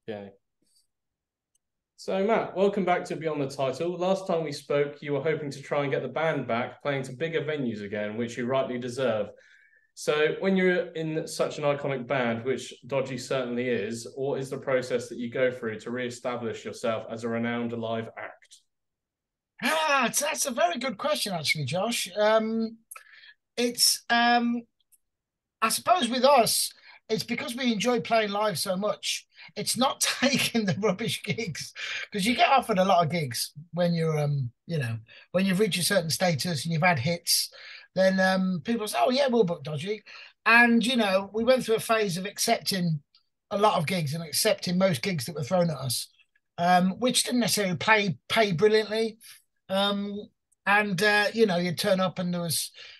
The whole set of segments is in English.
Okay. So, Matt, welcome back to Beyond the Title. Last time we spoke, you were hoping to try and get the band back, playing to bigger venues again, which you rightly deserve. So, when you're in such an iconic band, which Dodgy certainly is, what is the process that you go through to re-establish yourself as a renowned live act? That's a very good question, actually, Josh. It's I suppose with us, it's because we enjoy playing live so much. It's not taking the rubbish gigs because you get offered a lot of gigs when you're when you've reached a certain status and you've had hits. Then people say, "Oh yeah, we'll book Dodgy," and we went through a phase of accepting a lot of gigs and accepting most gigs that were thrown at us, which didn't necessarily pay brilliantly. Um, and you'd turn up and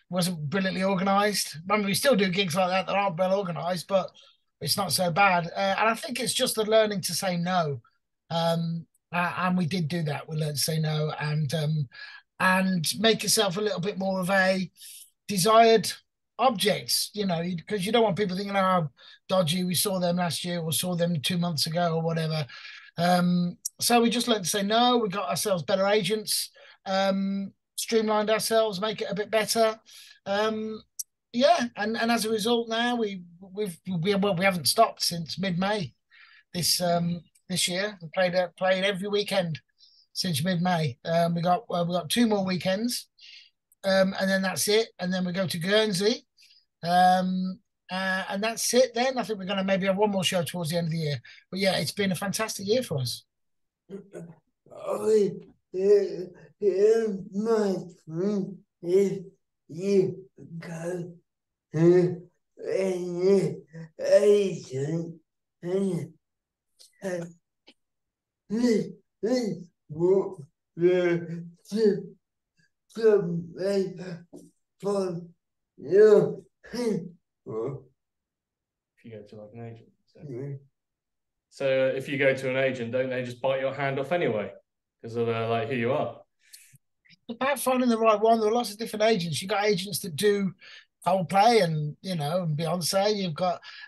wasn't brilliantly organised. I mean, we still do gigs like that aren't well organised, but it's not so bad. And I think it's just the learning to say no. And we did do that. We learned to say no and make yourself a little bit more of a desired object, because you don't want people thinking, "Oh, Dodgy, we saw them last year or saw them 2 months ago or whatever." So we just learned to say no. We got ourselves better agents, streamlined ourselves, make it a bit better. Um, yeah, and as a result, now we haven't stopped since mid-May this year. We played every weekend since mid-May. We got 2 more weekends, and then that's it. And then we go to Guernsey, and that's it. Then I think we're going to maybe have one more show towards the end of the year. But yeah, it's been a fantastic year for us. Oh, yeah, my friend, if you go to any agent and this will to make for you. If you go to like an agent. So if you go to an agent, don't they just bite your hand off anyway? Because of like who you are. About finding the right one. There are lots of different agents. You got agents that do Coldplay and and Beyonce.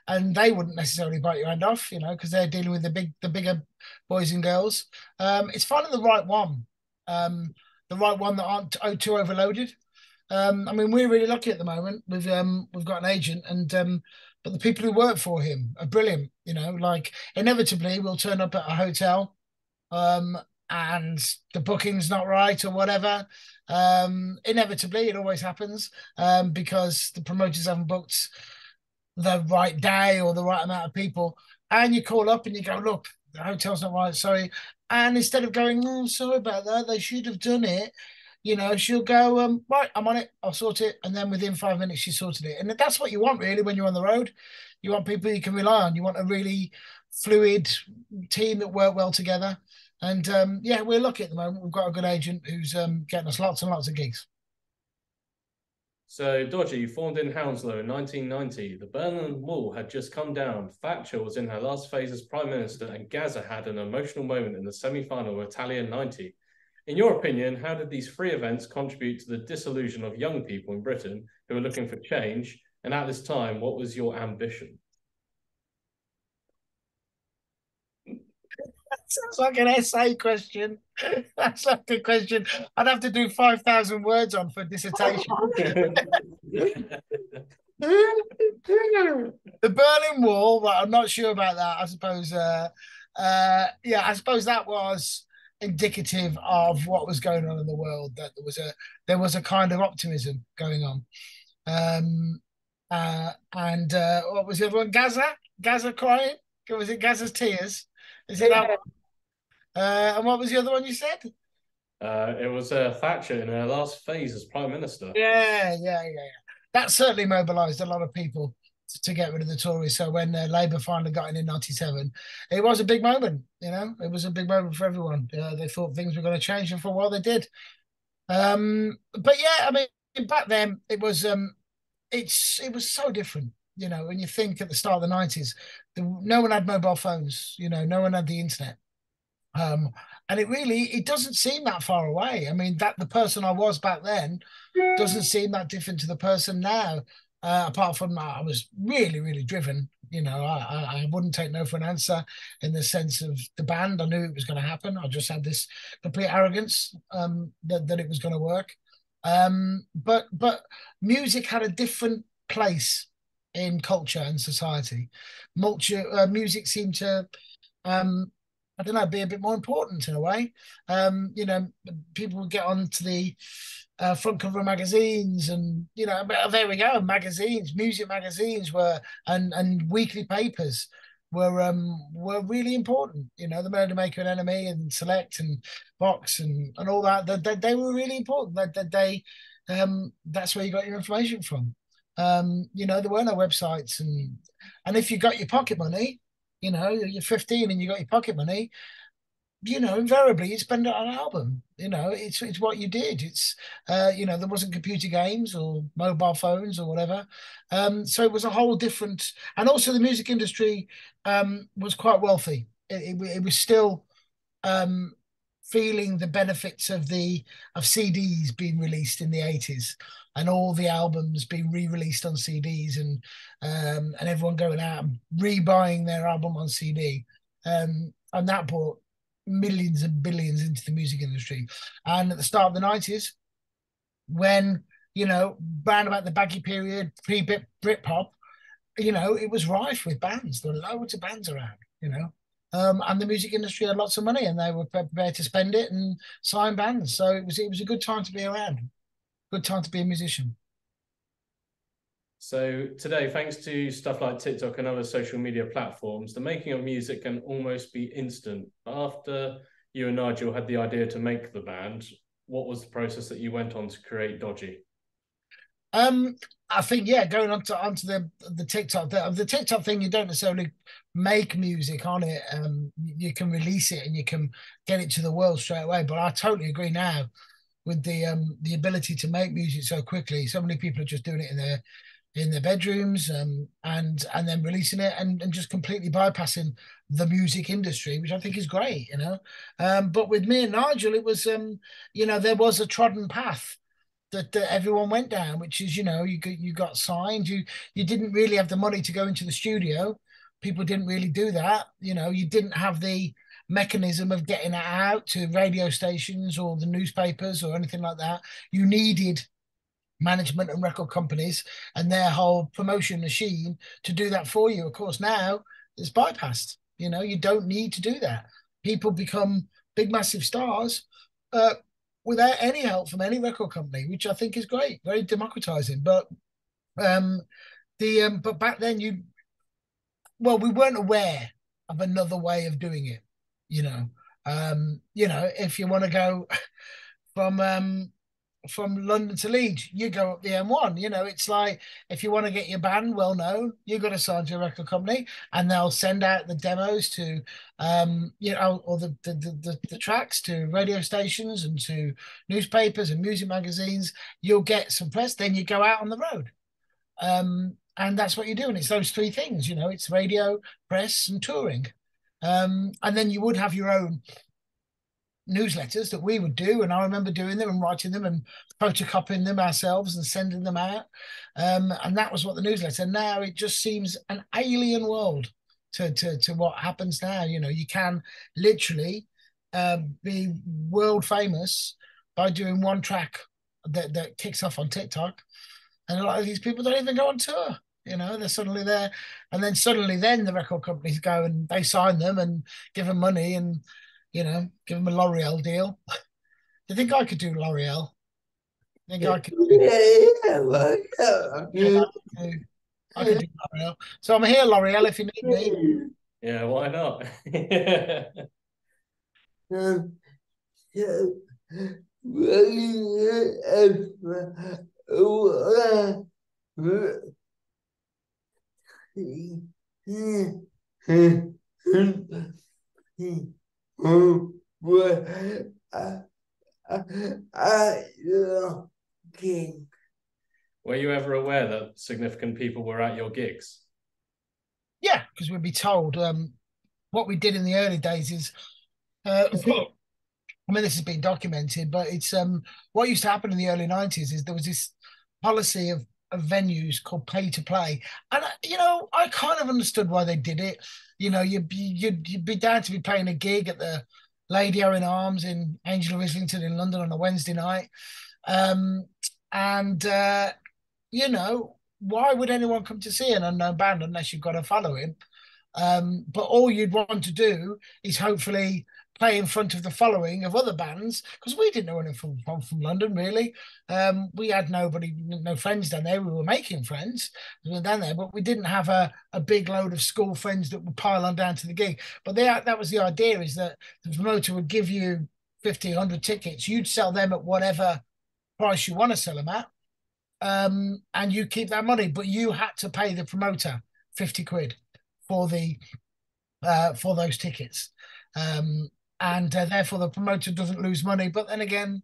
And they wouldn't necessarily bite your hand off, because they're dealing with the bigger boys and girls. It's finding the right one that aren't too overloaded. I mean, we're really lucky at the moment. We've got an agent, and but the people who work for him are brilliant. Like inevitably we'll turn up at a hotel, um, and the booking's not right or whatever. Inevitably, it always happens, because the promoters haven't booked the right day or the right amount of people. And you call up and you go, "Look, the hotel's not right, sorry." And instead of going, "Oh, sorry about that, they should have done it," she'll go, "Right, I'm on it, I'll sort it." And then within 5 minutes, she sorted it. And that's what you want, really, when you're on the road. You want people you can rely on. You want a really fluid team that work well together. And yeah, we're lucky at the moment. We've got a good agent who's getting us lots and lots of gigs. So Dodgy formed in Hounslow in 1990. The Berlin Wall had just come down. Thatcher was in her last phase as Prime Minister, and Gaza had an emotional moment in the semi-final of Italia 90. In your opinion, how did these three events contribute to the disillusion of young people in Britain who were looking for change? And at this time, what was your ambition? That sounds like an essay question. That's like a question I'd have to do 5,000 words on for dissertation. The Berlin Wall, right, I'm not sure about that. I suppose, yeah, I suppose that was indicative of what was going on in the world. That there was a kind of optimism going on. And what was the other one? Gaza crying. Was it Gaza's tears? Is it that one? And what was the other one you said? It was Thatcher in her last phase as Prime Minister. Yeah. That certainly mobilised a lot of people to get rid of the Tories. So when Labour finally got in '97, it was a big moment. It was a big moment for everyone. They thought things were going to change, and for a while they did. But yeah, I mean, back then it was so different. When you think at the start of the '90s, no one had mobile phones. No one had the internet. Um, and it doesn't seem that far away. I mean, that the person I was back then doesn't seem that different to the person now. Apart from that, I was really, really driven. I wouldn't take no for an answer in the sense of the band. I knew it was going to happen. I just had this complete arrogance that it was going to work. But music had a different place in culture and society. Music seemed to I don't know, be a bit more important in a way. People would get onto the front cover of magazines, and there we go. Magazines, music magazines and weekly papers were really important. The Melody Maker and Enemy and Select and Box and all that. They were really important. That's where you got your information from. There were no websites, and if you got your pocket money, you're 15 and you got your pocket money, invariably you spend it on an album. It's what you did. There wasn't computer games or mobile phones or whatever. So it was a whole different, and also the music industry was quite wealthy. It was still feeling the benefits of CDs being released in the 80s, and all the albums being re-released on CDs, and everyone going out and rebuying their album on CD. And that brought millions and billions into the music industry. And at the start of the 90s, when, round about the baggy period, pre-Britpop, it was rife with bands. There were loads of bands around, and the music industry had lots of money, and they were prepared to spend it and sign bands. So it was a good time to be around, good time to be a musician. So today, thanks to stuff like TikTok and other social media platforms, the making of music can almost be instant. After you and Nigel had the idea to make the band, what was the process that you went on to create Dodgy? I think, going onto the TikTok, the TikTok thing, you don't necessarily make music on it. You can release it and you can get it to the world straight away. But I totally agree now with the ability to make music so quickly. So many people are just doing it in their bedrooms, and then releasing it and just completely bypassing the music industry, which I think is great. But with me and Nigel, it was there was a trodden path that everyone went down, which is, you got signed, you didn't really have the money to go into the studio. People didn't really do that. You didn't have the mechanism of getting it out to radio stations or the newspapers or anything like that. You needed management and record companies and their whole promotion machine to do that for you. Of course, now it's bypassed. You don't need to do that. People become big, massive stars without any help from any record company, which I think is great, very democratizing. But but back then we weren't aware of another way of doing it. If you want to go from London to Leeds, you go up the M1. It's like, if you want to get your band well known, you've got to sign to a record company, and they'll send out the demos to or the tracks to radio stations and to newspapers and music magazines. You'll get some press, then you go out on the road. And that's what you're doing. It's those three things, it's radio, press, and touring. And then you would have your own newsletters that we would do, and I remember doing them and writing them and photocopying them ourselves and sending them out, and that was what the newsletter. Now it just seems an alien world to what happens now. You can literally be world famous by doing one track that kicks off on TikTok, and a lot of these people don't even go on tour. They're suddenly there, and then the record companies go and they sign them and give them money and give them a L'Oreal deal. Do you think I could do L'Oreal? I think I could I could do L'Oreal. So I'm here, L'Oreal, if you need me. Yeah, why not? Were you ever aware that significant people were at your gigs? Yeah, because we'd be told. What we did in the early days is, I mean, this has been documented, but it's what used to happen in the early 90s is there was this policy of of venues called pay to play, and I kind of understood why they did it. You'd be down to be playing a gig at the Lady O in Arms in Angel of Islington in London on a Wednesday night, um, and why would anyone come to see an unknown band unless you've got a following? But all you'd want to do is hopefully play in front of the following of other bands, because we didn't know anyone from London really. We had nobody, no friends down there. We were making friends. We were down there, but we didn't have a big load of school friends that would pile on down to the gig. But that was the idea, is that the promoter would give you 50, 100 tickets. You'd sell them at whatever price you want to sell them at. And you keep that money, but you had to pay the promoter 50 quid for those tickets. And therefore the promoter doesn't lose money. But then again,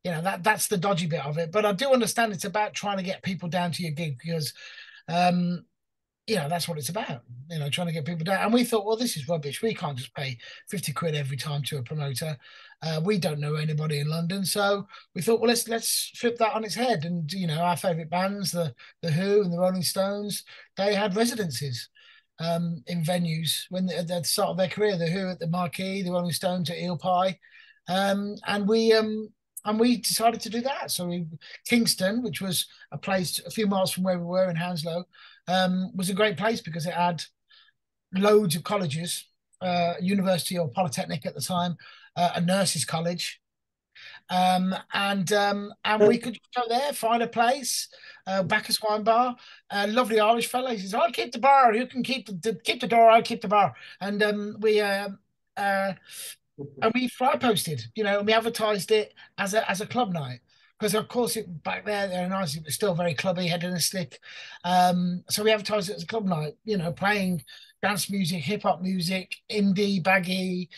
that's the dodgy bit of it. But I do understand it's about trying to get people down to your gig, because that's what it's about, trying to get people down. And we thought, well, this is rubbish. We can't just pay 50 quid every time to a promoter. We don't know anybody in London. So we thought, well, let's flip that on its head. And, our favourite bands, the Who and the Rolling Stones, they had residencies in venues when at the start of their career. The Who at the Marquee, the Rolling Stones at Eel Pie. And we decided to do that. So Kingston, which was a place a few miles from where we were in Hounslow, was a great place because it had loads of colleges, university or polytechnic at the time, a nurses' college, and we could go there, find a place, Bacchus Wine Bar, a lovely Irish fella. He says, "I'll keep the bar. You can keep the door. I'll keep the bar." And we fly posted, and we advertised it as a club night. Because of course back there, they're nice. It was still very clubby, hedonistic. So we advertised it as a club night, playing dance music, hip hop music, indie, baggy,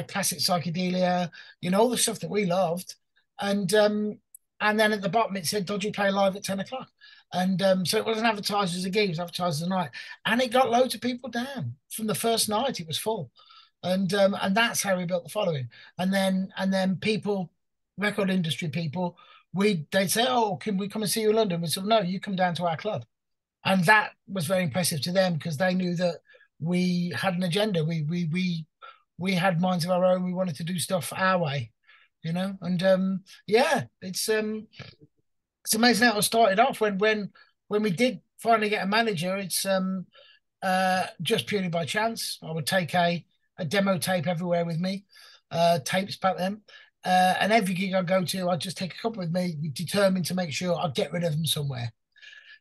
classic psychedelia, all the stuff that we loved. And then at the bottom it said Dodgy play live at 10 o'clock. And so it wasn't advertised as a gig, it was advertised as a night. And it got loads of people down. From the first night, it was full. And that's how we built the following. And then people, record industry people, they'd say, "Oh, can we come and see you in London?" We said, "No, you come down to our club." And that was very impressive to them, because they knew that we had an agenda. We had minds of our own. We wanted to do stuff our way, And it's amazing how it started off. When we did finally get a manager, it's just purely by chance. I would take a demo tape everywhere with me, tapes back then. And every gig I go to, I'd just take a couple with me, determined to make sure I'd get rid of them somewhere,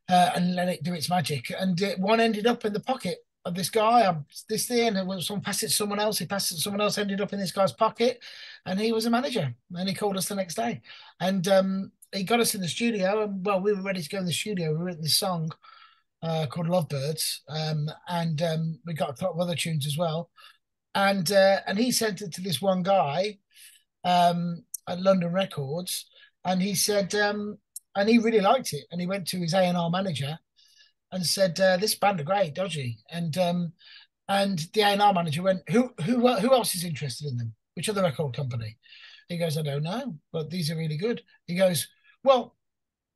and let it do its magic. And one ended up in the pocket of this guy. This thing, and when someone passed it to someone else, he passed it to someone else, ended up in this guy's pocket, and he was a manager. And he called us the next day, and he got us in the studio. And well, we were ready to go in the studio. We written this song called Lovebirds, and we got a couple of other tunes as well. And he sent it to this one guy at London Records, and he said, and he really liked it, and he went to his A&R manager and said, "This band are great, Dodgy." And the A&R manager went, "Who else is interested in them? Which other record company?" He goes, "I don't know, but these are really good." He goes, "Well,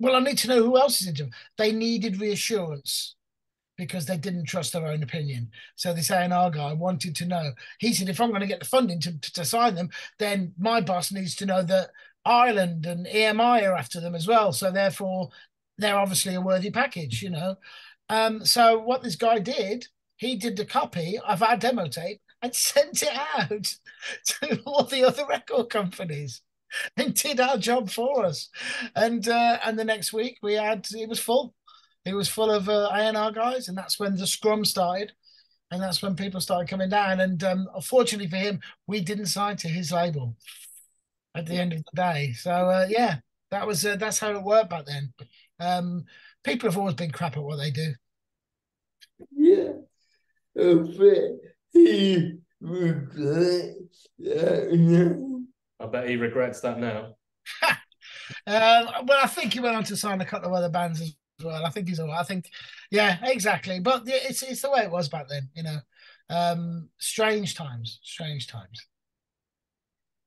I need to know who else is into them." They needed reassurance, because they didn't trust their own opinion. So this A&R guy wanted to know. He said, "If I'm going to get the funding to sign them, then my boss needs to know that Ireland and EMI are after them as well. So therefore, they're obviously a worthy package, So what this guy did, he did the copy of our demo tape and sent it out to all the other record companies, and did our job for us. And the next week it was full. It was full of A&R guys, and that's when the scrum started, and that's when people started coming down. And unfortunately for him, we didn't sign to his label at the end of the day. So that's how it worked back then. People have always been crap at what they do. Yeah, but he regrets that. I bet he regrets that now. Well, I think he went on to sign a couple of other bands as well. I think he's all right. I think, yeah, exactly. But it's the way it was back then, Strange times.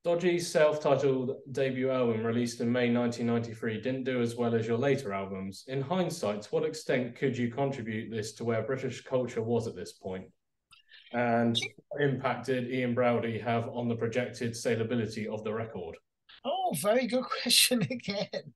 Dodgy's self-titled debut album, released in May 1993, didn't do as well as your later albums. In hindsight, to what extent could you contribute this to where British culture was at this point? And what impact did Ian Browdy have on the projected saleability of the record? Oh, very good question again.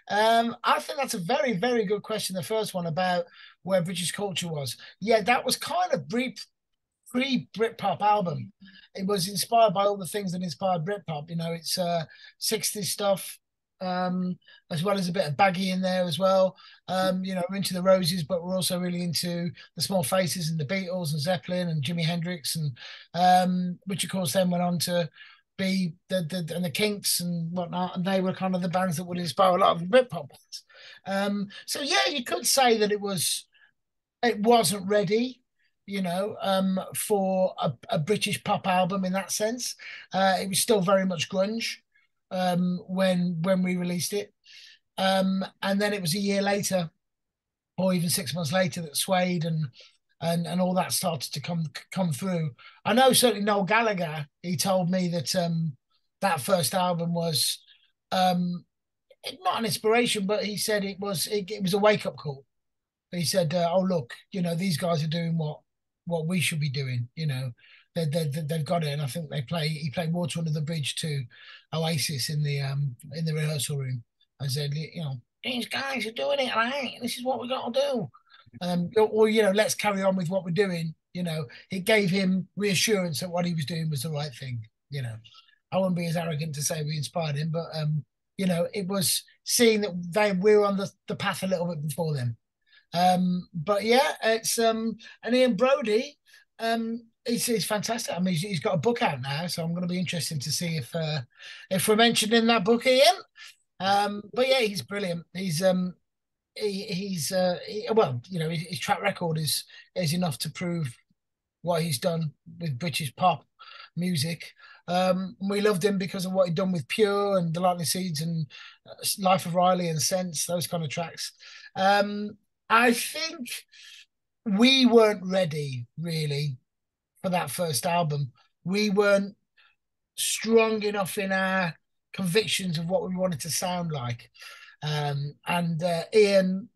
I think that's a very, very good question. The first one about where British culture was. Yeah, that was kind of pre-Britpop album. It was inspired by all the things that inspired Britpop. You know, it's 60s stuff, as well as a bit of baggy in there as well. You know, we're into the Roses, but we're also really into the Small Faces and the Beatles and Zeppelin and Jimi Hendrix, and which of course then went on to be the Kinks and whatnot, and they were kind of the bands that would inspire a lot of the Britpop bands. So yeah, you could say that it wasn't ready, you know, for a British pop album in that sense. It was still very much grunge when we released it, and then it was a year later, or even 6 months later, that Suede and all that started to come through. I know certainly Noel Gallagher. He told me that that first album was not an inspiration, but he said it was a wake up call. He said, "Oh look, you know these guys are doing what we should be doing. You know, they've got it." And I think he played Water Under the Bridge to Oasis in the rehearsal room. I said, you know, these guys are doing it right. This is what we got to do. Or you know, let's carry on with what we're doing. You know, it gave him reassurance that what he was doing was the right thing. You know, I wouldn't be as arrogant to say we inspired him, but you know, it was seeing that we were on the path a little bit before them. But yeah, it's and Ian Brody, he's fantastic. I mean, he's got a book out now, so I'm going to be interested to see if we're mentioned in that book, Ian. But yeah, he's brilliant. Well, you know, his track record is enough to prove what he's done with British pop music. We loved him because of what he'd done with Pure and The Lightning Seeds and Life of Riley and Sense, those kind of tracks. I think we weren't ready really for that first album. We weren't strong enough in our convictions of what we wanted to sound like. And Ian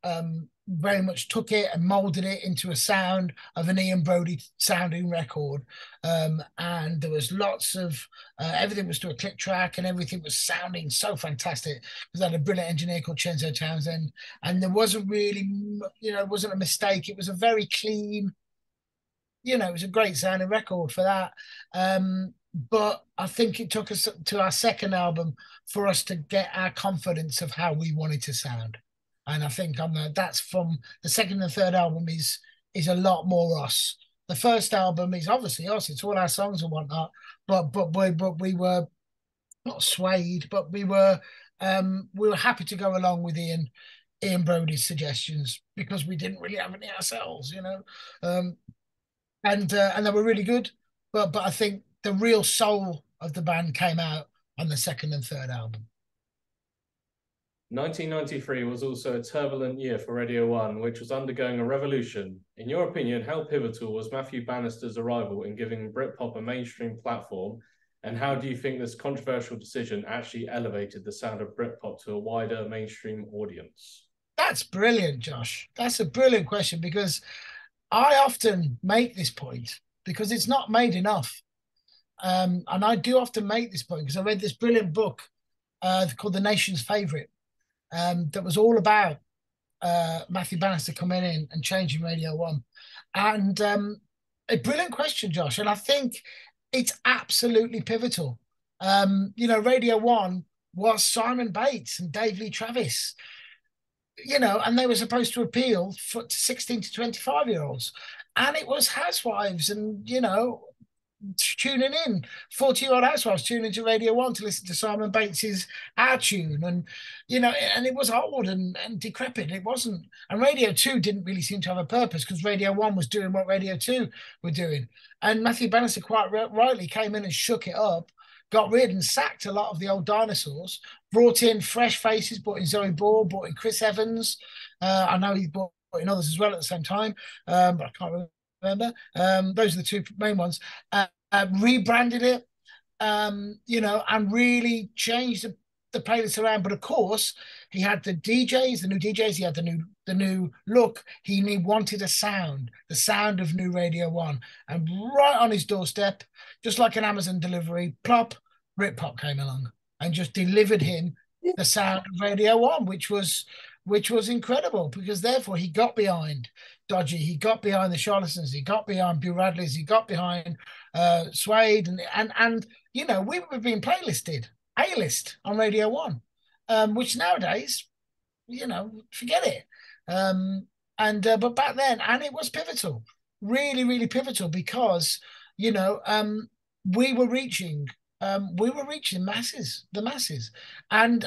very much took it and molded it into a sound of an Ian Brody sounding record. And there was lots of everything was to a click track, and everything was sounding so fantastic because I had a brilliant engineer called Chenzo Townsend, and there wasn't really, you know, it wasn't a mistake. It was a very clean, you know, it was a great sounding record for that. But I think it took us to our second album for us to get our confidence of how we wanted to sound. And I think that's from the second and third album is a lot more us. The first album is obviously us; it's all our songs and whatnot. But we were not swayed, but we were happy to go along with Ian Brody's suggestions because we didn't really have any ourselves, you know. And they were really good. But I think the real soul of the band came out on the second and third album. 1993 was also a turbulent year for Radio 1, which was undergoing a revolution. In your opinion, how pivotal was Matthew Bannister's arrival in giving Britpop a mainstream platform? And how do you think this controversial decision actually elevated the sound of Britpop to a wider mainstream audience? That's brilliant, Josh. That's a brilliant question because I often make this point because it's not made enough. And I do often make this point because I read this brilliant book called The Nation's Favourite that was all about Matthew Bannister coming in and changing Radio 1. And a brilliant question, Josh. And I think it's absolutely pivotal. You know, Radio 1 was Simon Bates and Dave Lee Travis, you know, and they were supposed to appeal to 16 to 25-year-olds. And it was housewives and, you know, tuning in 40-year-old housewives tuning into Radio 1 to listen to Simon Bates's Our Tune, and you know, and it was old and decrepit. It wasn't, and Radio 2 didn't really seem to have a purpose because Radio 1 was doing what Radio 2 were doing. And Matthew Bannister quite rightly came in and shook it up, got rid and sacked a lot of the old dinosaurs, brought in fresh faces, brought in Zoe Ball, brought in Chris Evans. I know he brought in others as well at the same time, but I can't remember. Those are the two main ones. Rebranded it, and really changed the playlist around. But of course, he had the DJs, the new DJs. He had the new look. He wanted the sound of New Radio One, and right on his doorstep, just like an Amazon delivery, plop, Britpop came along and just delivered him the sound of Radio One, which was incredible, because therefore he got behind Dodgy, he got behind the Charlatans, he got behind Bill Radley's, he got behind Suede, and we were being playlisted A-list on Radio One, which nowadays, forget it. But back then, and it was pivotal, really, really pivotal, because you know, we were reaching the masses, and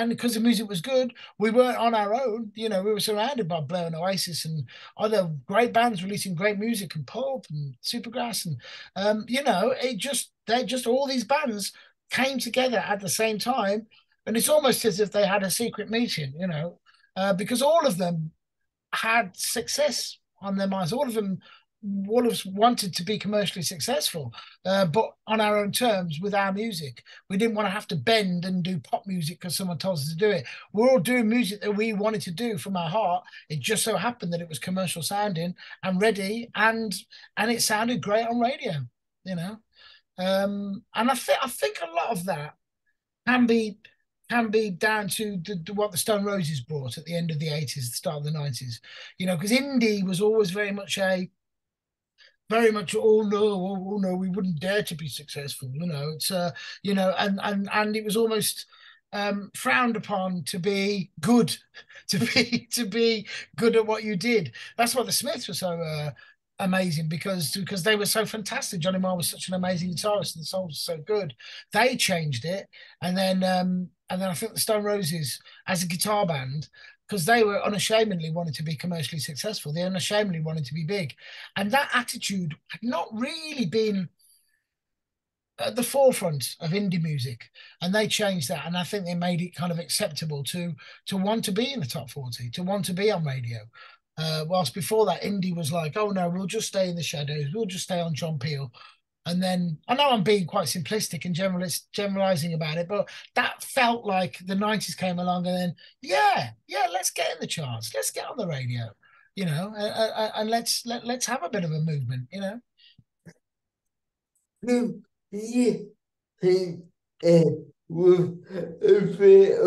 because the music was good, we weren't on our own. We were surrounded by Blur and Oasis and other great bands releasing great music, and Pulp and Supergrass, and they just all these bands came together at the same time, and it's almost as if they had a secret meeting, because all of them had success on their minds. All of us wanted to be commercially successful, but on our own terms with our music. We didn't want to have to bend and do pop music because someone told us to do it. We're all doing music that we wanted to do from our heart. It just so happened that it was commercial sounding and ready, and it sounded great on radio, and I think a lot of that can be down to what the Stone Roses brought at the end of the 80s, the start of the 90s. Because indie was always very much, oh no, we wouldn't dare to be successful. It's and it was almost frowned upon to be good, to be good at what you did. That's why the Smiths were so amazing, because they were so fantastic. Johnny Marr was such an amazing guitarist, and the songs were so good. They changed it, and then I think the Stone Roses, as a guitar band, because they were unashamedly wanted to be commercially successful, they unashamedly wanted to be big, and that attitude had not really been at the forefront of indie music, and they changed that, and I think they made it kind of acceptable to want to be in the top 40, to want to be on radio. Whilst before that, indie was like, oh no, we'll just stay in the shadows, we'll just stay on John Peel. And then I know I'm being quite simplistic and generalizing about it, but that felt like the 90s came along, and then let's get in the charts, let's get on the radio, and let's have a bit of a movement. Yeah, with a bit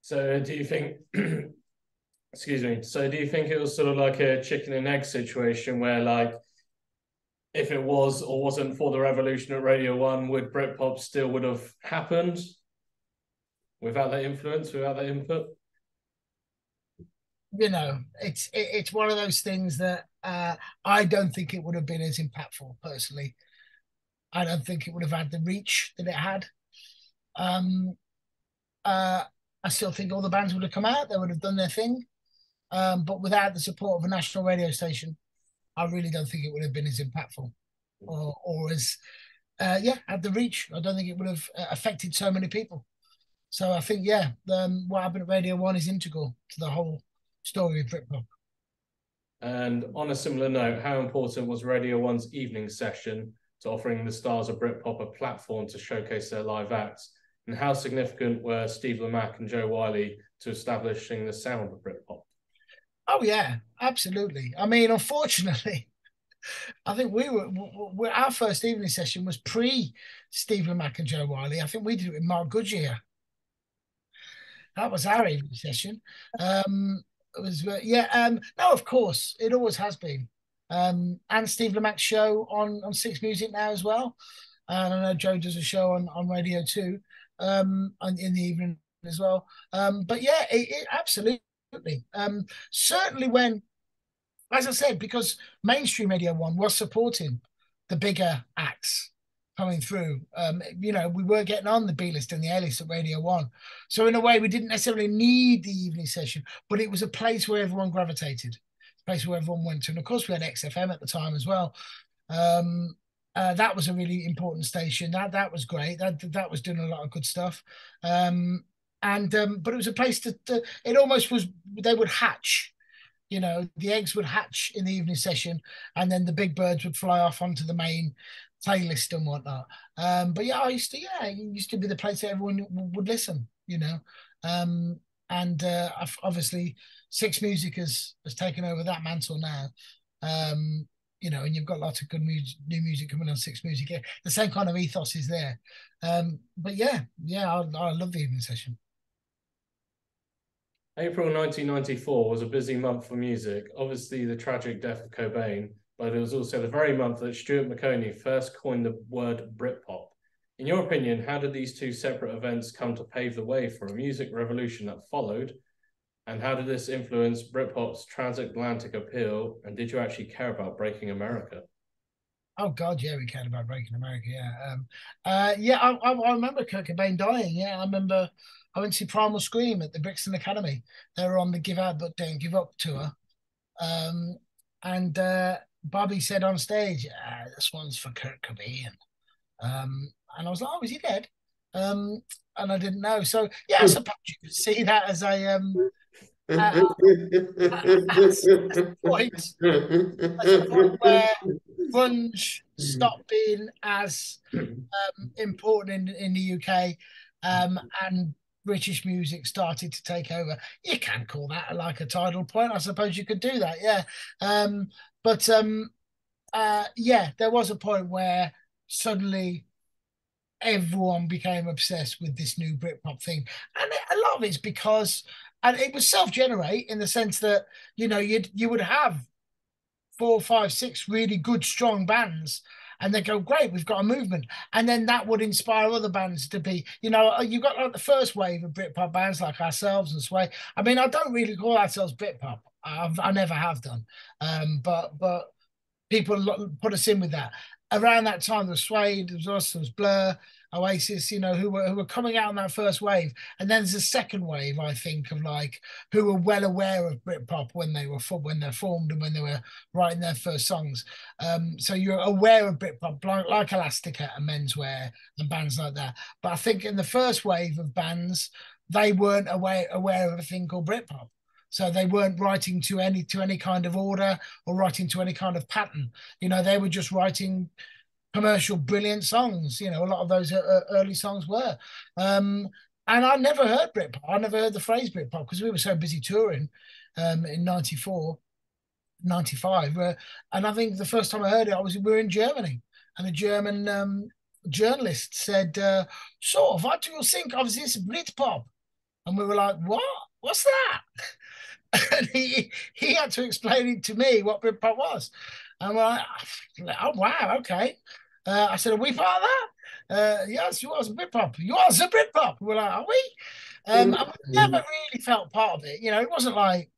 So do you think, excuse me, so do you think it was sort of like a chicken and egg situation where, like, if it was or wasn't for the revolution at Radio 1, would Britpop still would have happened without that influence, without that input? It's one of those things that I don't think it would have been as impactful personally. I don't think it would have had the reach that it had. I still think all the bands would have come out, they would have done their thing. But without the support of a national radio station, I really don't think it would have been as impactful or as, had the reach. I don't think it would have affected so many people. So I think, what happened at Radio 1 is integral to the whole story of Britpop. And on a similar note, how important was Radio 1's evening session to offering the stars of Britpop a platform to showcase their live acts? And how significant were Steve Lamacq and Joe Wiley to establishing the sound of Britpop? Oh yeah, absolutely. I mean, unfortunately, I think our first evening session was pre Steve Lamacq and Joe Wiley. I think we did it with Mark Goodyear. That was our evening session. It was no, of course, it always has been. And Steve Lamacq's show on Six Music now as well. And I know Joe does a show on Radio 2 in the evening as well. But yeah, it absolutely. Certainly when as I said, because mainstream Radio 1 was supporting the bigger acts coming through. We were getting on the B list and the A list at Radio 1. So in a way, we didn't necessarily need the evening session, but it was a place where everyone gravitated, a place where everyone went to. And of course, we had XFM at the time as well. That was a really important station. That was great. That was doing a lot of good stuff. But it was a place it almost was, they would hatch. The eggs would hatch in the evening session, and then the big birds would fly off onto the main playlist and whatnot. But yeah, it used to be the place that everyone would listen, obviously Six Music has taken over that mantle now. And you've got lots of good new music coming on Six Music. Yeah, the same kind of ethos is there. But I love the evening session. April 1994 was a busy month for music. Obviously, the tragic death of Cobain, but it was also the very month that Stuart McConey first coined the word Britpop. In your opinion, how did these two separate events come to pave the way for a music revolution that followed? And how did this influence Britpop's transatlantic appeal? And did you actually care about breaking America? Oh God, yeah, we cared about breaking America. Yeah, I remember Kurt Cobain dying. Yeah, I remember I went to see Primal Scream at the Brixton Academy. They were on the Give Out But Don't Give Up tour, and Bobby said on stage, "This one's for Kurt Cobain," and I was like, "Oh, is he dead?" And I didn't know. So yeah, I suppose you could see that as a point where grunge stopped being as important in the UK, and British music started to take over. You can call that like a tidal point. I suppose you could do that, yeah. There was a point where suddenly everyone became obsessed with this new Britpop thing, and a lot of it's because, and it was self-generate in the sense that you would have 4, 5, 6 really good, strong bands, and they go, great, we've got a movement. And then that would inspire other bands to be, you got like the first wave of Britpop bands like ourselves and Sway. I mean, I don't really call ourselves Britpop. I never have done. But people put us in with that. Around that time, there was Sway, there was us, there was Blur, Oasis, who were coming out on that first wave. And then there's a second wave, I think, of who were well aware of Britpop when they're formed and when they were writing their first songs. So you're aware of Britpop, like Elastica and Menswear and bands like that. But I think in the first wave of bands, they weren't aware of a thing called Britpop. So they weren't writing to any kind of order or writing to any kind of pattern. They were just writing commercial, brilliant songs. A lot of those early songs were. And I never heard Britpop. I never heard the phrase Britpop because we were so busy touring in 94, 95. And I think the first time I heard it, we were in Germany. And a German journalist said, so, what do you think of this Britpop? And we were like, what? What's that? And he had to explain it to me what Britpop was. And we're like, oh, wow, okay. I said, are we part of that? Yes, you are Britpop. You are the Britpop. We're like, are we? And we never really felt part of it. It wasn't like,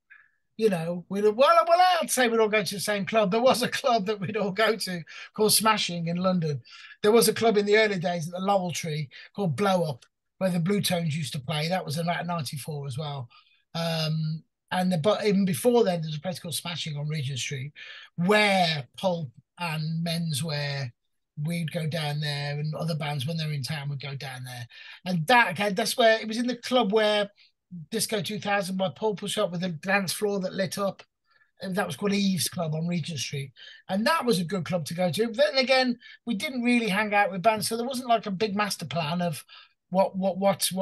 I'd say we'd all go to the same club. There was a club that we'd all go to called Smashing in London. There was a club in the early days at the Laurel Tree called Blow Up, where the Blue Tones used to play. That was about 94 as well. But even before then, there's a place called Smashing on Regent Street, where Pulp and Menswear, we'd go down there, and other bands when they're in town would go down there. And that's where it was, in the club where Disco 2000 by Pulp was shot, with a dance floor that lit up. And that was called Eve's Club on Regent Street. And that was a good club to go to. But then again, we didn't really hang out with bands, so there wasn't like a big master plan of what's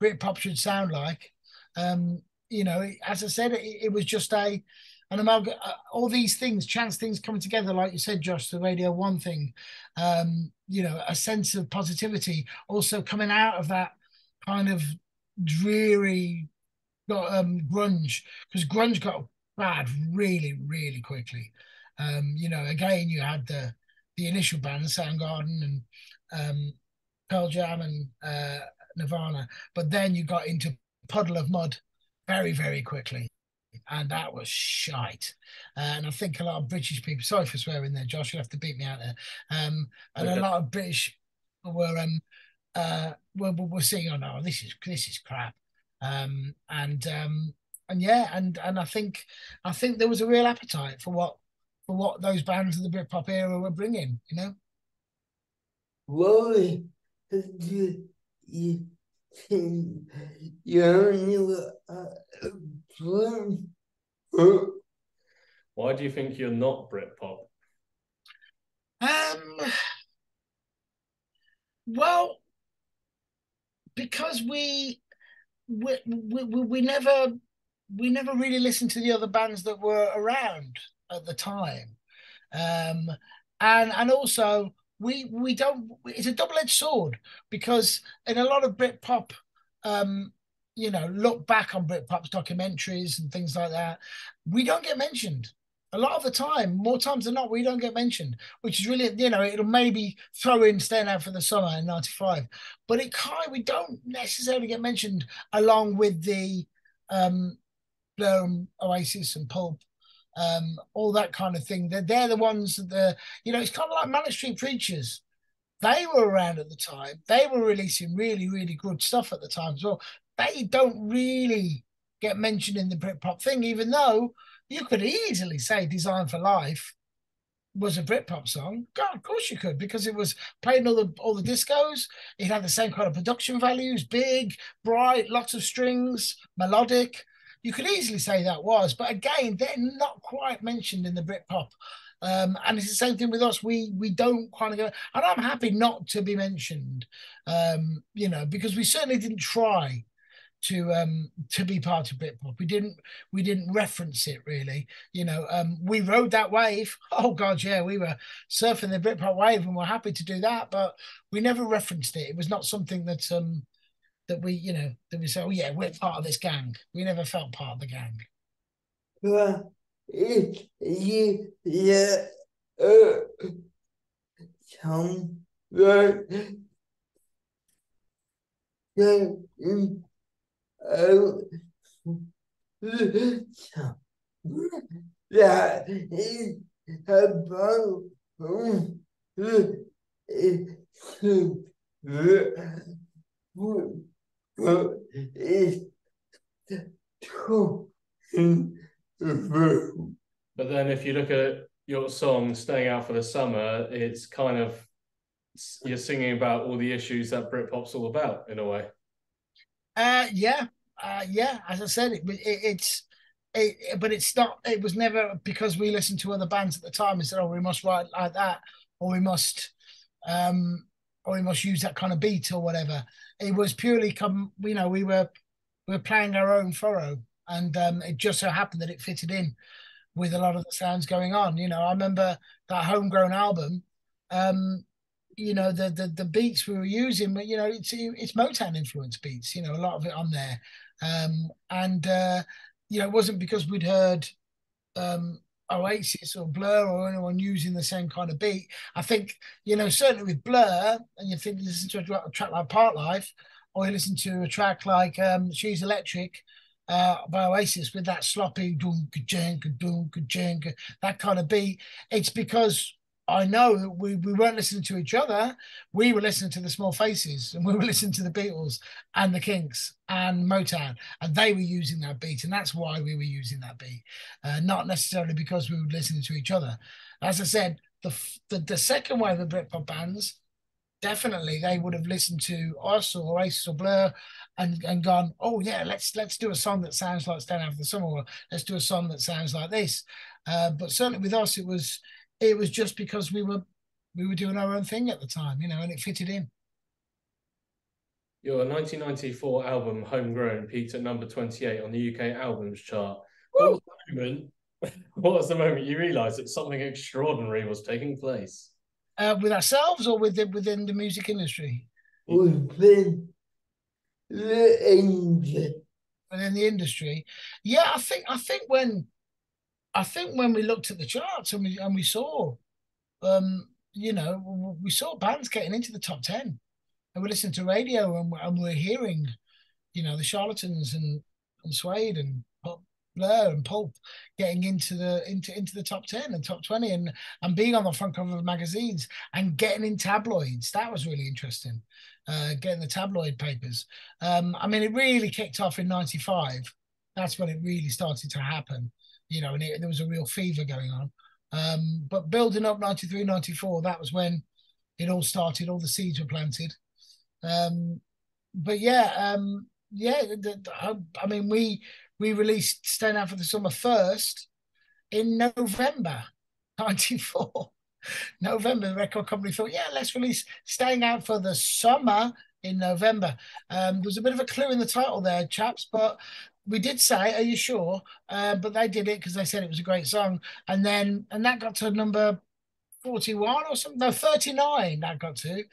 Britpop should sound like. As I said, it was just an amalgam, all these things, chance things coming together, like you said, Josh, the Radio 1 thing, a sense of positivity also coming out of that kind of dreary grunge, because grunge got bad really, really quickly. Again, you had the initial bands, Soundgarden and Pearl Jam and Nirvana, but then you got into Puddle of Mud very, very quickly. and that was shite. And I think a lot of British people, sorry for swearing there, Josh, you have to beat me out there. And a Okay. lot of British were seeing, oh no, this is crap. And yeah, and I think there was a real appetite for what those bands of the Britpop era were bringing, you know. Why do you think you knew from? Why do you think you're not Britpop? Um, well, because we never really listened to the other bands that were around at the time. Um, and also we don't. It's a double-edged sword because in a lot of Britpop, um, look back on Britpop's documentaries and things like that, we don't get mentioned. A lot of the time, more times than not, we don't get mentioned, which is really, it'll maybe throw in Staying Out for the Summer in '95, but we don't necessarily get mentioned along with the um, Blur and Oasis and Pulp, all that kind of thing. They're the ones that it's kind of like Manic Street Preachers. They were around at the time. They were releasing really, really good stuff at the time as well. They don't really get mentioned in the Britpop thing, even though you could easily say Design for Life was a Britpop song. God, of course you could, because it was played in all the discos. It had the same kind of production values, big, bright, lots of strings, melodic. You could easily say that was, but again, they're not quite mentioned in the Britpop. And it's the same thing with us. We don't kind of go, and I'm happy not to be mentioned, because we certainly didn't try to be part of Britpop. We didn't reference it really. We rode that wave. Oh God, yeah, we were surfing the Britpop wave and we're happy to do that, but we never referenced it. It was not something that we say, oh yeah, we're part of this gang. We never felt part of the gang. Yeah, uh, some right, yeah, uh, that is about is true. But then if you look at your song Staying Out for the Summer, it's kind of you're singing about all the issues that Britpop's all about in a way. Yeah, yeah. As I said, but it's not. It was never because we listened to other bands at the time and said, "Oh, we must write like that," or we must, um, or we must use that kind of beat or whatever. It was purely we were playing our own furrow, and it just so happened that it fitted in with a lot of the sounds going on. I remember that Homegrown album. Um, the beats we were using, but it's Motown influenced beats. A lot of it on there, and it wasn't because we'd heard Oasis or Blur or anyone using the same kind of beat. I think certainly with Blur, and you think listen to a track like Part Life, or you listen to a track like She's Electric. By Oasis with that sloppy that kind of beat, it's because I know that we weren't listening to each other. We were listening to the Small Faces and we were listening to the Beatles and the Kinks and Motown, and they were using that beat, and that's why we were using that beat, not necessarily because we were listening to each other. As I said, the second wave of Britpop bands, definitely they would have listened to us or Oasis or Blur and gone, oh yeah, let's do a song that sounds like Stand Out for the Summer, or let's do a song that sounds like this. But certainly with us, it was just because we were doing our own thing at the time, and it fitted in. Your 1994 album Homegrown peaked at number 28 on the UK albums chart. What Woo! was the moment? What was the moment you realised that something extraordinary was taking place? With ourselves or within the music industry? Within the engine. Within the industry, yeah, I think when we looked at the charts and we saw, we saw bands getting into the top 10, and we listened to radio and we're hearing, the Charlatans and Suede and Pop, Blur and Pulp getting into the top 10 and top 20 and being on the front cover of magazines and getting in tabloids. That was really interesting. Getting the tabloid papers. I mean, it really kicked off in 95. That's when it really started to happen, and there was a real fever going on. But building up 93, 94, that was when it all started, all the seeds were planted. But I mean, we released Staying Out for the Summer first in November 94. November, the record company thought, yeah, let's release Staying Out for the Summer in November. There's a bit of a clue in the title there, chaps, but we did say, are you sure? But they did it because they said it was a great song. And that got to number 41 or something. No, 39 that got to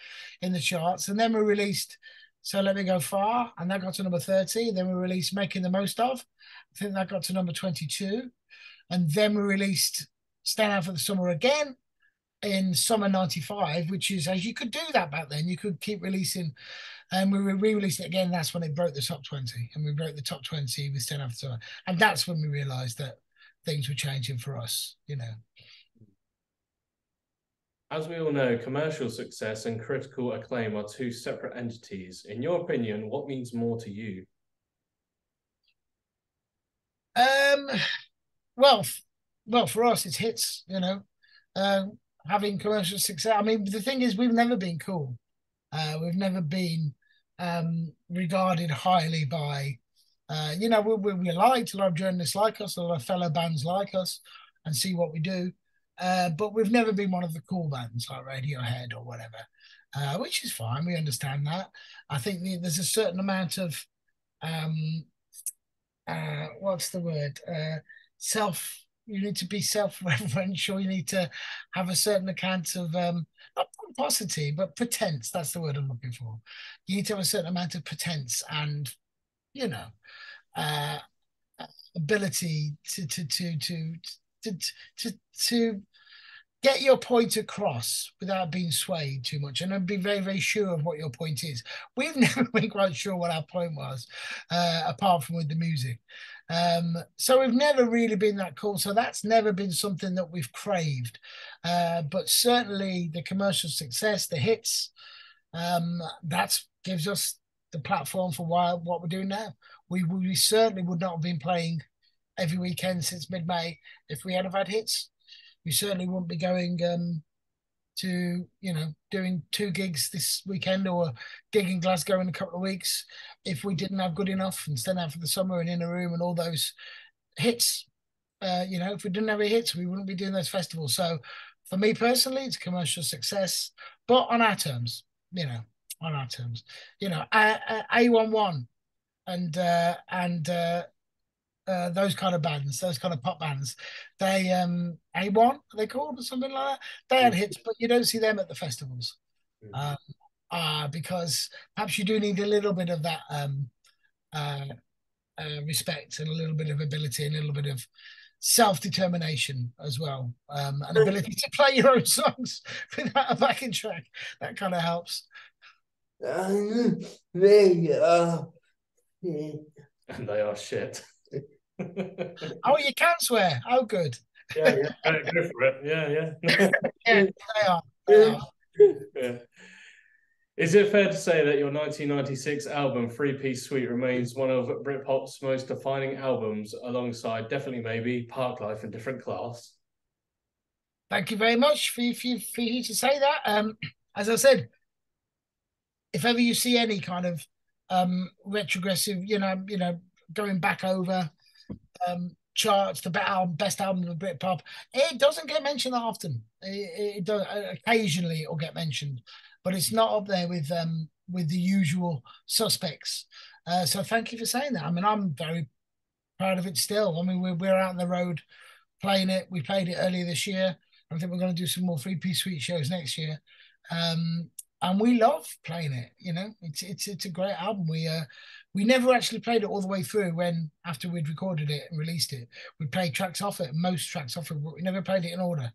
in the charts. And then we released So Let Me Go Far, and that got to number 30. Then we released Making the Most Of. I think that got to number 22. And then we released Stand Out for the Summer again in summer 95, which is, as you could do that back then, you could keep releasing. And we re-released it again. That's when it broke the top 20. And we broke the top 20 with Stand Out for the Summer. And that's when we realized that things were changing for us, As we all know, commercial success and critical acclaim are two separate entities. In your opinion, what means more to you? Well, for us, it's hits, having commercial success. I mean, the thing is, we've never been cool. We've never been regarded highly by, we liked, a lot of journalists like us, a lot of fellow bands like us, and see what we do. But we've never been one of the cool bands like Radiohead or whatever, which is fine. We understand that. I think there's a certain amount of, what's the word? You need to be self-referential. You need to have a certain account of, not pomposity, but pretense. That's the word I'm looking for. You need to have a certain amount of pretense and, ability to get your point across without being swayed too much, and be very, very sure of what your point is. We've never been quite sure what our point was, apart from with the music. So we've never really been that cool. So that's never been something that we've craved. But certainly the commercial success, the hits, that gives us the platform for what we're doing now. We certainly would not have been playing every weekend since mid-May if we had have had hits. We certainly wouldn't be going to, doing 2 gigs this weekend or a gig in Glasgow in a couple of weeks if we didn't have Good Enough and Stand Out for the Summer and In a Room and all those hits. If we didn't have any hits, we wouldn't be doing those festivals. So for me personally, it's a commercial success, but on our terms, on our terms. A11 and those kind of bands, those kind of pop bands, they A1 are they called or something like that? They had hits, but you don't see them at the festivals. Because perhaps you do need a little bit of that respect and a little bit of ability and a little bit of self-determination as well, and ability to play your own songs without a backing track. That kind of helps. And they are shit. Oh, you can swear. Oh, good. Yeah, go for it. Yeah. Yeah, they are. Yeah. Is it fair to say that your 1996 album, Three Piece Suite, remains one of Britpop's most defining albums, alongside Definitely Maybe, Parklife, and Different Class? Thank you very much for you to say that. As I said, if ever you see any kind of retrogressive, going back over charts, the best album of Britpop, it doesn't get mentioned that often. It does occasionally, it'll get mentioned, but it's not up there with the usual suspects. So thank you for saying that. I mean, I'm very proud of it still. I mean, we're out on the road playing it. We played it earlier this year. I think we're going to do some more 3-piece suite shows next year. And we love playing it. It's a great album. We never actually played it all the way through after we'd recorded it and released it. We played tracks off it, most tracks off it, but we never played it in order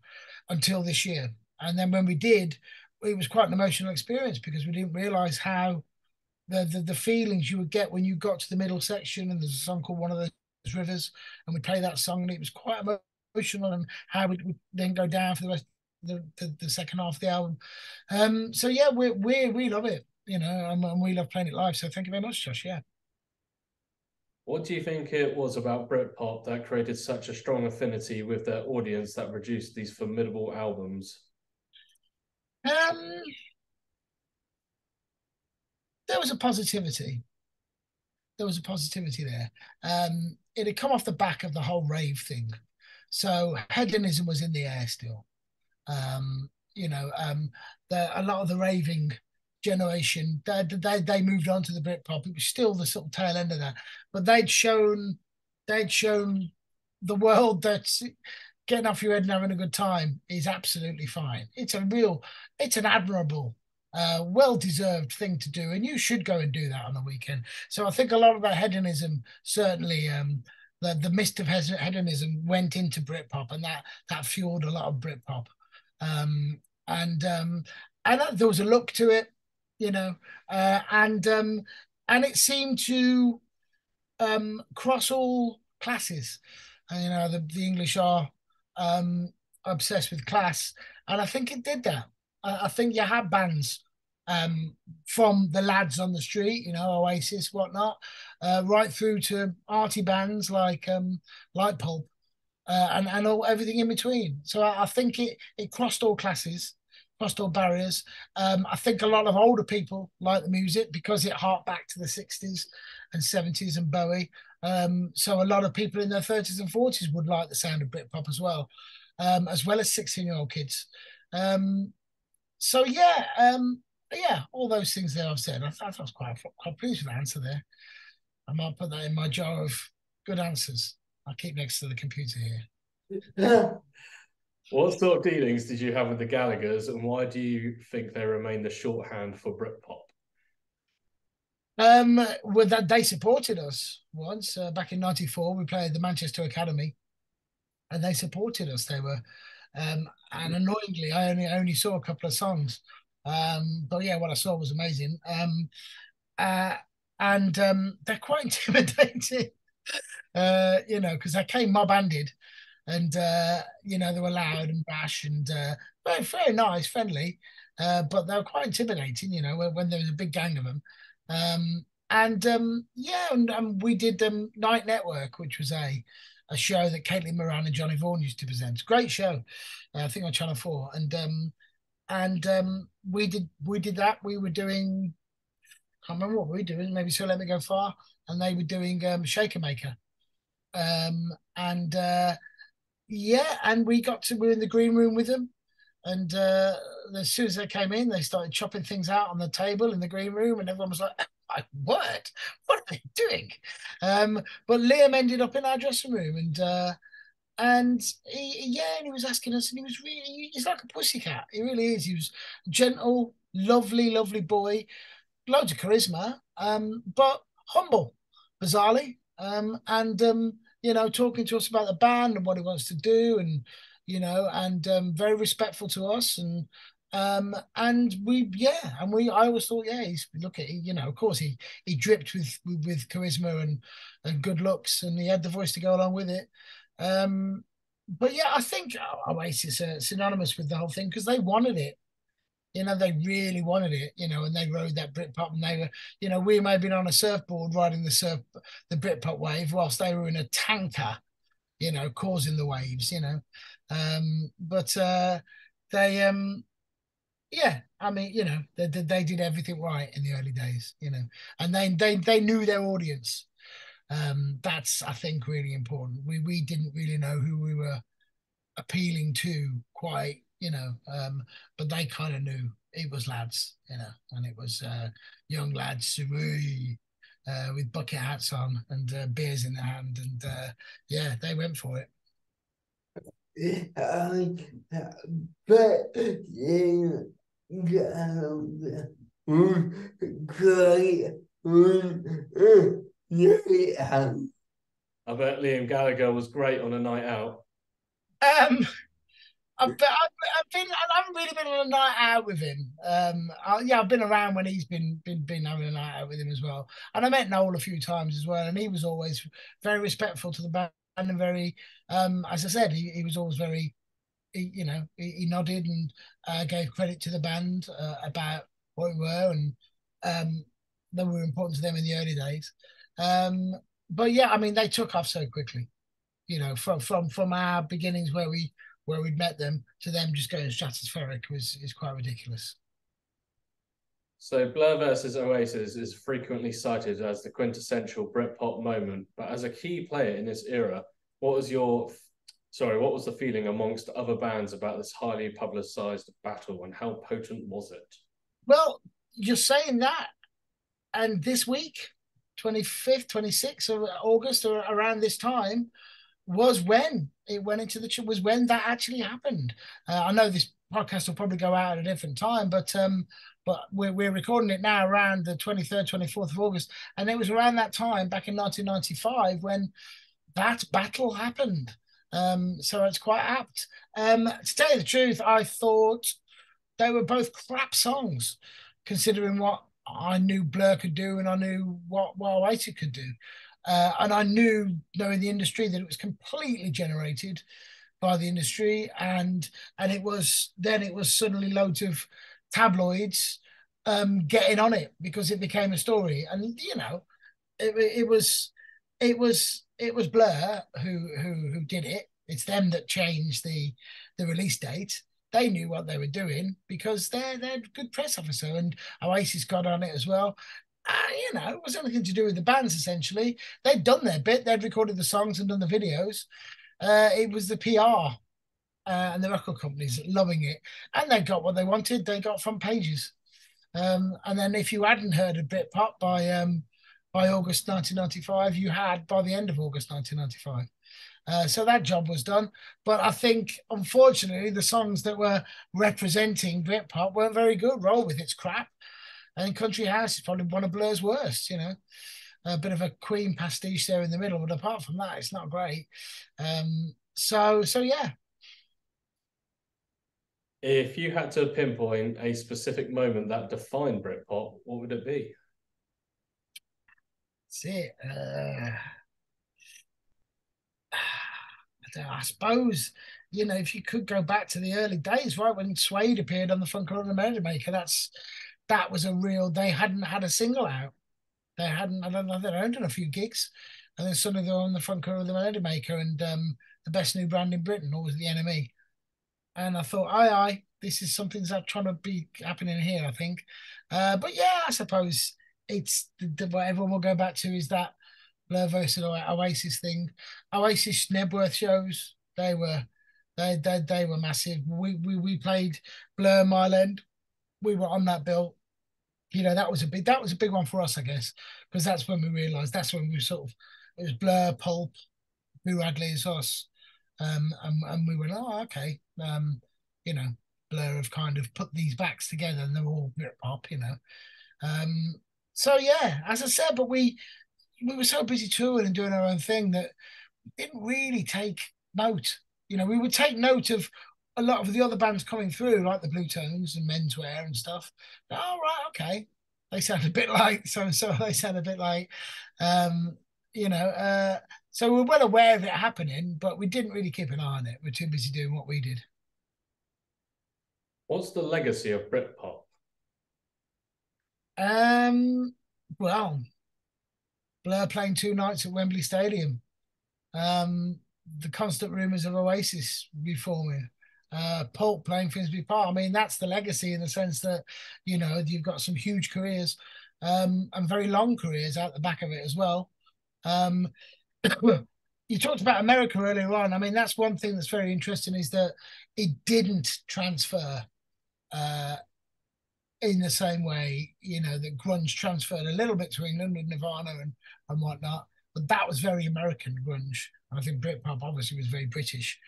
until this year. And then when we did, it was quite an emotional experience because we didn't realize how the feelings you would get when you got to the middle section, and there's a song called One of the Rivers, and we played that song, and it was quite emotional, and how we would then go down for the rest the second half of the album. So yeah, we love it, and we love playing it live. So thank you very much, Josh. Yeah. What do you think it was about Britpop that created such a strong affinity with their audience that produced these formidable albums? Um, there was a positivity. There was a positivity there. It had come off the back of the whole rave thing, so hedonism was in the air still. Um, you know, a lot of the raving generation, they moved on to the Britpop. It was still the sort of tail end of that, but they'd shown the world that getting off your head and having a good time is absolutely fine. It's an admirable, well-deserved thing to do, and you should go and do that on the weekend. So I think a lot of that hedonism, certainly, the mist of hedonism went into Britpop, and that fueled a lot of Britpop. Um, and there was a look to it, you know, and it seemed to cross all classes. And, the English are um, obsessed with class, and I think it did that. I think you had bands from the lads on the street, Oasis, whatnot, right through to arty bands like Pulp, and all everything in between. So I think it crossed all classes, crossed all barriers. I think a lot of older people like the music because it harked back to the 60s and 70s and Bowie. So a lot of people in their 30s and 40s would like the sound of Britpop as well as 16-year-old kids. So yeah, all those things there I've said. I was quite pleased with the answer there. I might put that in my jar of good answers. I'll keep next to the computer here. What sort of dealings did you have with the Gallaghers, and why do you think they remain the shorthand for Britpop? With that, they supported us once back in '94. We played the Manchester Academy, and they supported us. They were, and annoyingly, I only saw a couple of songs, but yeah, what I saw was amazing. Uh, and they're quite intimidating, because they came mob-handed, and they were loud and brash and very, very nice, friendly, but they were quite intimidating. When there was a big gang of them. And we did Night Network, which was a show that Caitlin Moran and Johnny Vaughan used to present. Great show, I think on Channel 4. And we did that. We were doing, I can't remember what we were doing. Maybe So Let Me Go Far, and they were doing Shaker Maker. And we were in the green room with them. And as soon as they came in, they started chopping things out on the table in the green room, and everyone was like, "My word, what are they doing?" But Liam ended up in our dressing room, and he was asking us, and he's like a pussycat. He really is. He was gentle, lovely, lovely boy, loads of charisma, but humble, bizarrely. Talking to us about the band and what he wants to do, and very respectful to us, I always thought, yeah, of course he dripped with charisma and good looks, and he had the voice to go along with it. But yeah, I think Oasis are synonymous with the whole thing because they wanted it. They really wanted it, and they rode that Britpop, and they were, we may have been on a surfboard riding the Britpop wave whilst they were in a tanker, causing the waves, But they, yeah, I mean, they did everything right in the early days, and they knew their audience. That's, I think, really important. We didn't really know who we were appealing to quite, but they kind of knew it was lads, and it was young lads with bucket hats on and beers in their hand, and they went for it. But I bet Liam Gallagher was great on a night out. I I haven't really been on a night out with him. Yeah, I've been around when he's been having a night out with him as well. And I met Noel a few times as well, and he was always very respectful to the band and very, as I said, he was always very, he nodded and gave credit to the band about what we were and that we were important to them in the early days. But yeah, I mean, they took off so quickly. From our beginnings where we'd met them to them just going stratospheric is quite ridiculous. So Blur versus Oasis is frequently cited as the quintessential Britpop moment, but as a key player in this era, what was the feeling amongst other bands about this highly publicized battle, and how potent was it? Well, you're saying that, and this week, 25th, 26th of August, or around this time, was when it went into was when that actually happened. I know this podcast will probably go out at a different time, but we're recording it now around the 23rd, 24th of August, and it was around that time back in 1995 when that battle happened. So it's quite apt. To tell you the truth, I thought they were both crap songs, considering what I knew Blur could do and I knew what Oasis could do. And I knew, knowing the industry, that it was completely generated by the industry, and it was suddenly loads of tabloids getting on it because it became a story, and it was Blur who did it. It's them that changed the release date. They knew what they were doing because they're a good press officer, and Oasis got on it as well. It was anything to do with the bands, essentially. They'd done their bit. They'd recorded the songs and done the videos. It was the PR and the record companies loving it. And they got what they wanted. They got front pages. And then if you hadn't heard of Britpop by August 1995, you had by the end of August 1995. So that job was done. But I think, unfortunately, the songs that were representing Britpop weren't very good. Roll With It's crap. And Country House is probably one of Blur's worst, a bit of a Queen pastiche there in the middle. But apart from that, it's not great. So yeah. If you had to pinpoint a specific moment that defined Britpop, what would it be? That's it. I suppose, if you could go back to the early days, right, when Suede appeared on the Funk of the Melody Maker, that was they hadn't had a single out. They hadn't, I don't know, they'd only done a few gigs. And then suddenly they're on the front cover of the Melody Maker and the best new brand in Britain, always the Enemy. And I thought, aye, this is something that's trying to be happening here, I think. But yeah, I suppose it's what everyone will go back to is that Blur versus Oasis thing. Oasis Nebworth shows, they were massive. We played Blur Mile End. We were on that bill. That was a big one for us, I guess, because that's when we realised, that's when we sort of, it was Blur, Pulp, Boo Radley's us, and we went, oh, okay, Blur have kind of put these backs together, and they're all Britpop, so yeah, as I said, but we were so busy touring and doing our own thing that we didn't really take note. We would take note of a lot of the other bands coming through, like the Blue Tones and Menswear and stuff. Oh, right, okay. They sound a bit like so. They sound a bit like, so we're well aware of it happening, but we didn't really keep an eye on it. We're too busy doing what we did. What's the legacy of Britpop? Well, Blur playing 2 nights at Wembley Stadium. The constant rumours of Oasis reforming. Pulp playing Finsbury Park. I mean, that's the legacy in the sense that, you've got some huge careers and very long careers out the back of it as well. You talked about America earlier on. I mean, that's one thing that's very interesting is that it didn't transfer in the same way, that grunge transferred a little bit to England with Nirvana and whatnot. But that was very American grunge. I think Britpop obviously was very British.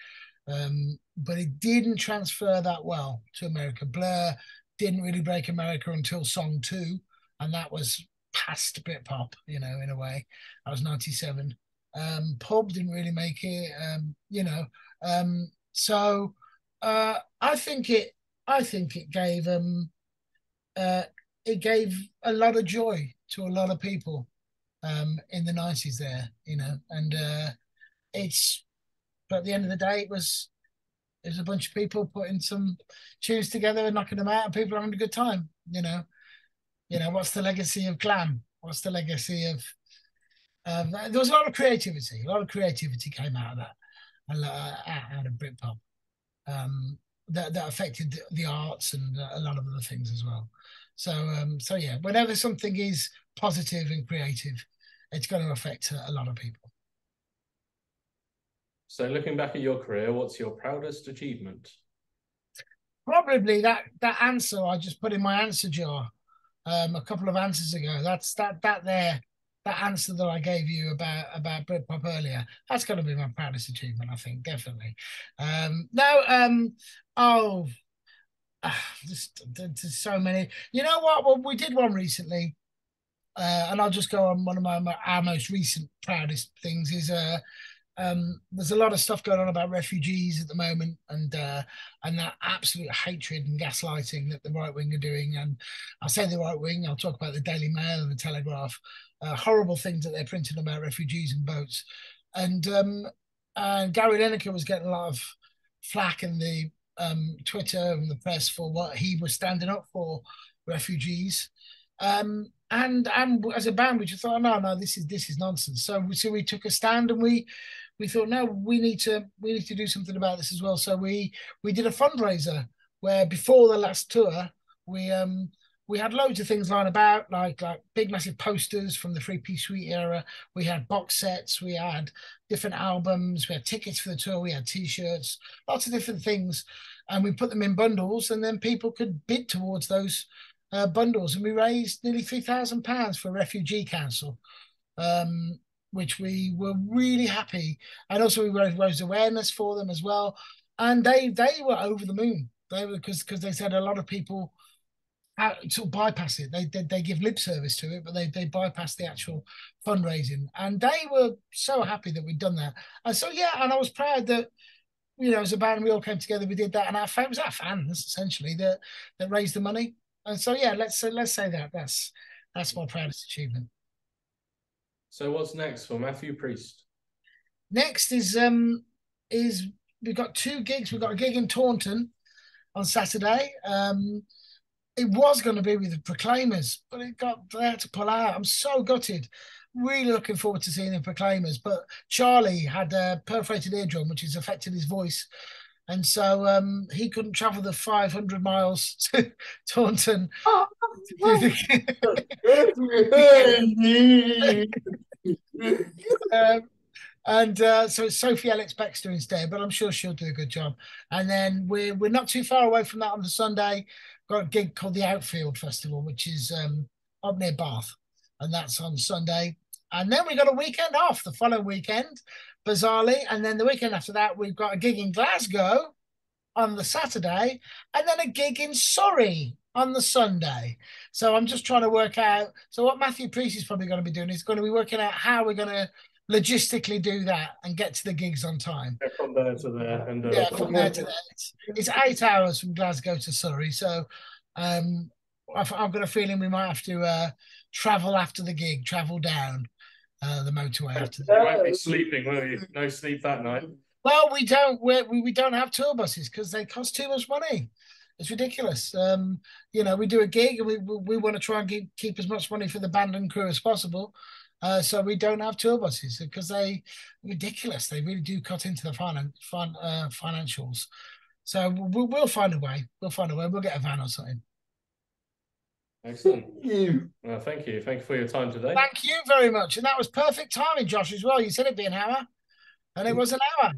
But it didn't transfer that well to America. Blur didn't really break America until Song 2, and that was past Britpop, in a way. That was 97. Pub didn't really make it, so I think uh, it gave a lot of joy to a lot of people in the 90s there, and it's but at the end of the day it was a bunch of people putting some tunes together and knocking them out, and people having a good time. What's the legacy of glam? What's the legacy of there was a lot of creativity. A lot of creativity came out of that, out of Britpop, that affected the arts and a lot of other things as well. So yeah, whenever something is positive and creative, it's going to affect a lot of people. So looking back at your career, what's your proudest achievement? Probably that answer I just put in my answer jar a couple of answers ago. That's that answer that I gave you about Britpop earlier. That's going to be my proudest achievement, I think, definitely. No, oh, there's so many. You know what? Well, we did one recently, and I'll just go on one of our most recent proudest things is there's a lot of stuff going on about refugees at the moment, and that absolute hatred and gaslighting that the right wing are doing. And I say the right wing, I'll talk about the Daily Mail and the Telegraph, horrible things that they're printing about refugees and boats. And Gary Lineker was getting a lot of flack in the Twitter and the press for what he was standing up for refugees. And as a band, we just thought, no, this is nonsense. So we took a stand, and we thought, no, we need to do something about this as well. So we did a fundraiser where before the last tour, we had loads of things lying about, like big massive posters from the Free Piece Suite era. We had box sets, we had different albums, we had tickets for the tour, we had T-shirts, lots of different things, and we put them in bundles, and then people could bid towards those bundles, and we raised nearly £3,000 for Refugee Council, which we were really happy. And also we raised awareness for them as well, and they were over the moon. They were because they said a lot of people sort of bypass it. They give lip service to it, but they bypass the actual fundraising, and they were so happy that we'd done that. And so yeah, and I was proud that as a band we all came together, we did that, and it was our fans essentially that raised the money. And so yeah, let's say that's my proudest achievement. So what's next for Mathew Priest? Next is we've got 2 gigs. We've got a gig in Taunton on Saturday. It was going to be with the Proclaimers, but they had to pull out. I'm so gutted. Really looking forward to seeing the Proclaimers, but Charlie had a perforated eardrum, which has affected his voice. And so he couldn't travel the 500 miles to Taunton. So it's Sophie Alex Baxter instead, but I'm sure she'll do a good job. And then we're not too far away from that on the Sunday. Got a gig called the Outfield Festival, which is up near Bath, and that's on Sunday. And then we got a weekend off the following weekend, bizarrely. And then the weekend after that, we've got a gig in Glasgow on the Saturday, and then a gig in Surrey on the Sunday. So I'm just trying to work out. So what Mathew Priest is probably going to be doing is going to be working out how we're going to logistically do that and get to the gigs on time. From there to there. And from there to there. It's 8 hours from Glasgow to Surrey. So I've got a feeling we might have to travel after the gig, travel down the motorway after the gig. You won't be sleeping, will you? No sleep that night. Well, we don't have tour buses because they cost too much money. It's ridiculous. We do a gig and we want to try and keep as much money for the band and crew as possible. So we don't have tour buses because they're ridiculous. They really do cut into the financials. So we'll find a way. We'll find a way. We'll get a van or something. Excellent. Thank you. Thank you for your time today. Thank you very much. And that was perfect timing, Josh, as well. You said it'd be an hour, and it was an hour.